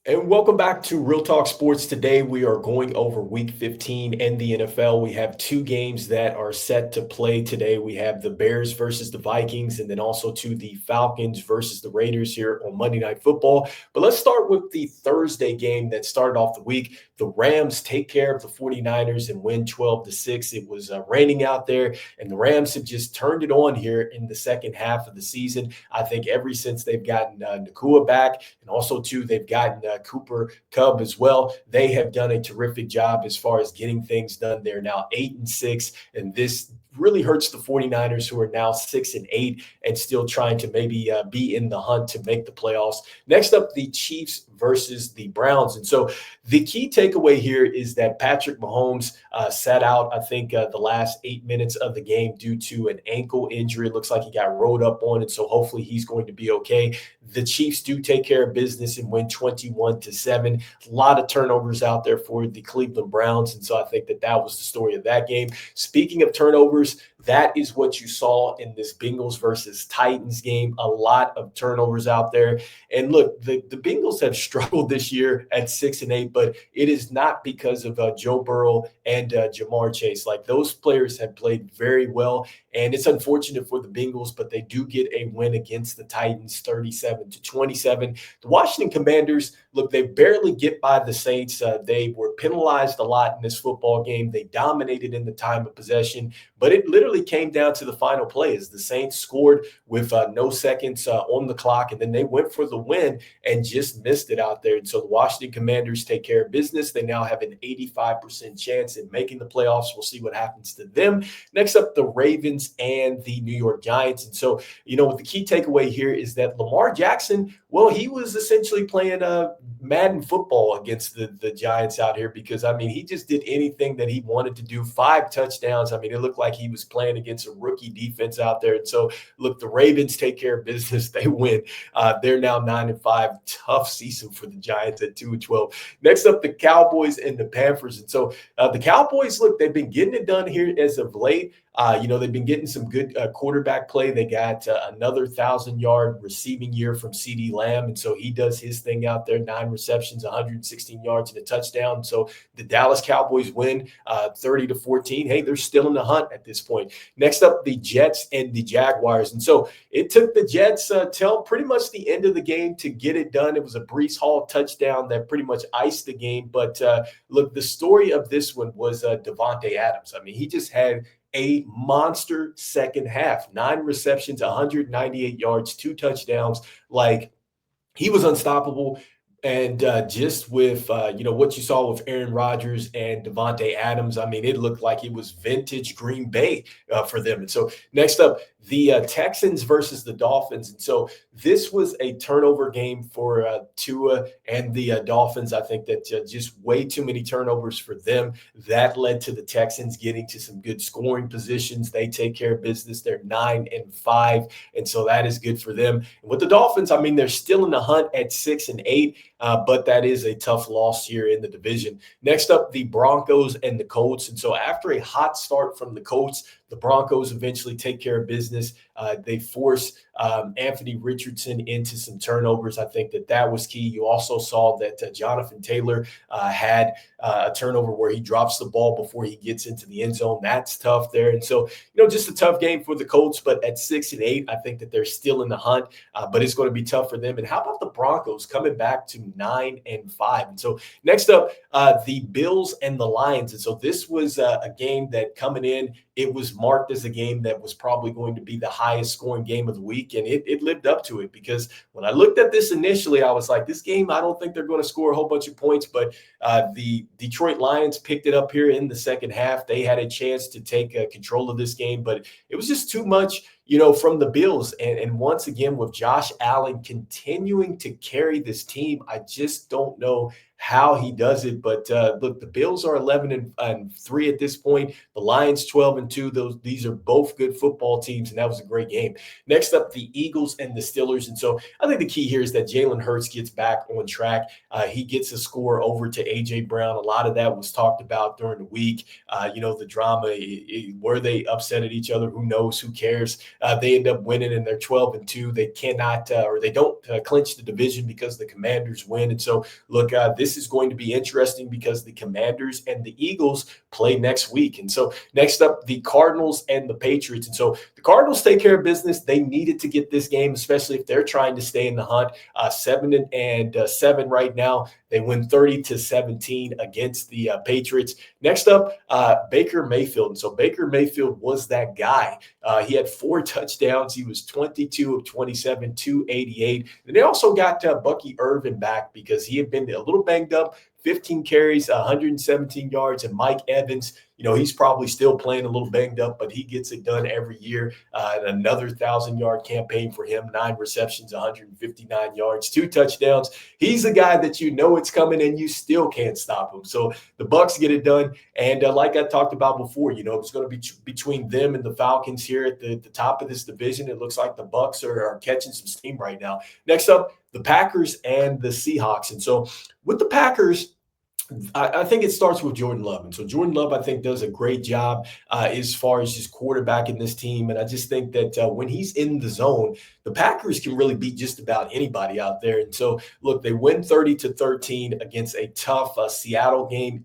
And welcome back to Real Talk Sports. Today, we are going over week 15 in the NFL. We have two games that are set to play today. We have the Bears versus the Vikings, and then also the Falcons versus the Raiders here on Monday Night Football. But let's start with the Thursday game that started off the week. The Rams take care of the 49ers and win 12-6. It was raining out there, and the Rams have just turned it on here in the second half of the season. I think ever since they've gotten Nakua back, and also, too, they've gotten Cooper Kupp as well. They have done a terrific job as far as getting things done. They're now 8-6, and this really hurts the 49ers, who are now 6-8 and still trying to maybe be in the hunt to make the playoffs. Next up, the Chiefs versus the Browns. And so the key takeaway here is that Patrick Mahomes sat out, I think, the last 8 minutes of the game due to an ankle injury. It looks like he got rolled up on, and so hopefully he's going to be okay. The Chiefs do take care of business and win 21-7. A lot of turnovers out there for the Cleveland Browns, and so I think that was the story of that game. Speaking of turnovers, that is what you saw in this Bengals versus Titans game. A lot of turnovers out there. And look, the Bengals have struggled this year at 6-8, but it is not because of Joe Burrow and Jamar Chase. Like, those players have played very well, and it's unfortunate for the Bengals, but they do get a win against the Titans, 37-27. The Washington Commanders, look, they barely get by the Saints. They were penalized a lot in this football game. They dominated in the time of possession, but it literally came down to the final play as the Saints scored with no seconds on the clock, and then they went for the win and just missed it out there. And so the Washington Commanders take care of business. They now have an 85% chance in making the playoffs. We'll see what happens to them. Next up, the Ravens and the New York Giants. And so, the key takeaway here is that Lamar Jackson, well, he was essentially playing Madden football against the Giants out here, because, he just did anything that he wanted to do. 5 touchdowns. It looked like he was playing against a rookie defense out there. And so, look, the Ravens take care of business. They win. They're now 9-5. Tough season for the Giants at 2-12. Next up, the Cowboys and the Panthers. And so the Cowboys, look, they've been getting it done here as of late. They've been getting some good quarterback play. They got another 1,000-yard receiving year from CeeDee Lamb, and so he does his thing out there, 9 receptions, 116 yards, and a touchdown. So the Dallas Cowboys win 30-14. Hey, they're still in the hunt at this point. Next up, the Jets and the Jaguars. And so it took the Jets till pretty much the end of the game to get it done. It was a Breece Hall touchdown that pretty much iced the game. But look, the story of this one was Davante Adams. He just had a monster second half, 9 receptions, 198 yards, 2 touchdowns. Like, he was unstoppable. And just with, what you saw with Aaron Rodgers and Davante Adams, it looked like it was vintage Green Bay for them. And so next up, the Texans versus the Dolphins. And so this was a turnover game for Tua and the Dolphins. I think that just way too many turnovers for them. That led to the Texans getting to some good scoring positions. They take care of business. They're 9-5. And so that is good for them. And with the Dolphins, they're still in the hunt at 6-8. But that is a tough loss here in the division. Next up, the Broncos and the Colts. And so after a hot start from the Colts, the Broncos eventually take care of business. They force Anthony Richardson into some turnovers. I think that was key. You also saw that Jonathan Taylor had a turnover where he drops the ball before he gets into the end zone. That's tough there. And so, just a tough game for the Colts. But at 6-8, I think that they're still in the hunt. But it's going to be tough for them. And how about the Broncos coming back to 9-5? And so next up, the Bills and the Lions. And so this was a game that coming in, it was marked as a game that was probably going to be the highest scoring game of the week. And it lived up to it, because when I looked at this initially, I was like, this game, I don't think they're going to score a whole bunch of points. But the Detroit Lions picked it up here in the second half. They had a chance to take control of this game, but it was just too much, from the Bills. And once again, with Josh Allen continuing to carry this team, I just don't know how he does it. But look, the Bills are 11-3 at this point. The Lions 12-2. These are both good football teams, and that was a great game. Next up, the Eagles and the Steelers. And so I think the key here is that Jalen Hurts gets back on track. He gets a score over to A.J. Brown. A lot of that was talked about during the week. The drama, were they upset at each other? Who knows? Who cares? They end up winning, and they're 12-2. They cannot or they don't clinch the division because the Commanders win. And so, look, this is going to be interesting because the Commanders and the Eagles play next week. And so next up, the Cardinals and the Patriots. And so the Cardinals take care of business. They needed to get this game, especially if they're trying to stay in the hunt. 7-7 right now. They win 30-17 against the Patriots. Next up, Baker Mayfield. And so Baker Mayfield was that guy. He had 4 touchdowns. He was 22 of 27, 288. And they also got Bucky Irvin back because he had been a little banged up. 15 carries, 117 yards, and Mike Evans, he's probably still playing a little banged up, but he gets it done every year. Another 1,000-yard campaign for him, 9 receptions, 159 yards, 2 touchdowns. He's a guy that it's coming, and you still can't stop him. So the Bucs get it done, and like I talked about before, it's going to be between them and the Falcons here at the top of this division. It looks like the Bucs are catching some steam right now. Next up, the Packers and the Seahawks. And so with the Packers, I think it starts with Jordan Love. And so Jordan Love, I think, does a great job as far as just quarterbacking this team. And I just think that when he's in the zone, the Packers can really beat just about anybody out there. And so, look, they win 30-13 against a tough Seattle game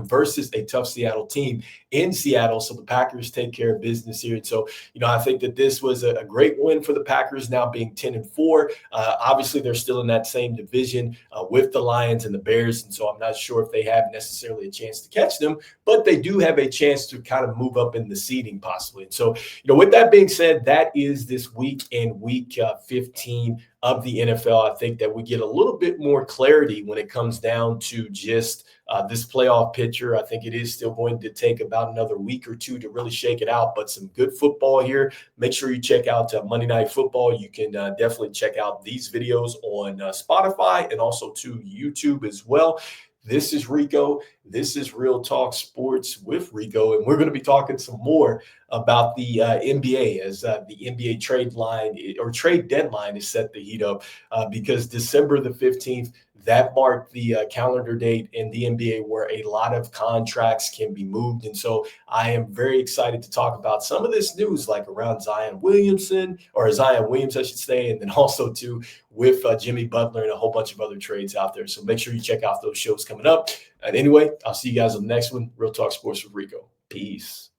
versus a tough Seattle team in Seattle. So the Packers take care of business here. And so, I think that this was a great win for the Packers now being 10-4. Obviously, they're still in that same division with the Lions and the Bears. And so I'm not sure if they have necessarily a chance to catch them, but they do have a chance to kind of move up in the seeding possibly. And so, with that being said, that is this week in week 15 of the NFL. I think that we get a little bit more clarity when it comes down to just this playoff picture. I think it is still going to take about another week or two to really shake it out, but some good football here. Make sure you check out Monday Night Football. You can definitely check out these videos on Spotify and also to YouTube as well. This is Rico. This is Real Talk Sports with Rico, and we're going to be talking some more about the NBA as the NBA trade deadline is set to heat up because December the 15th, that marked the calendar date in the NBA where a lot of contracts can be moved. And so I am very excited to talk about some of this news, like around Zion Williams, I should say, and then also too with Jimmy Butler and a whole bunch of other trades out there. So make sure you check out those shows coming up. And anyway, I'll see you guys on the next one. Real Talk Sports with Rico. Peace.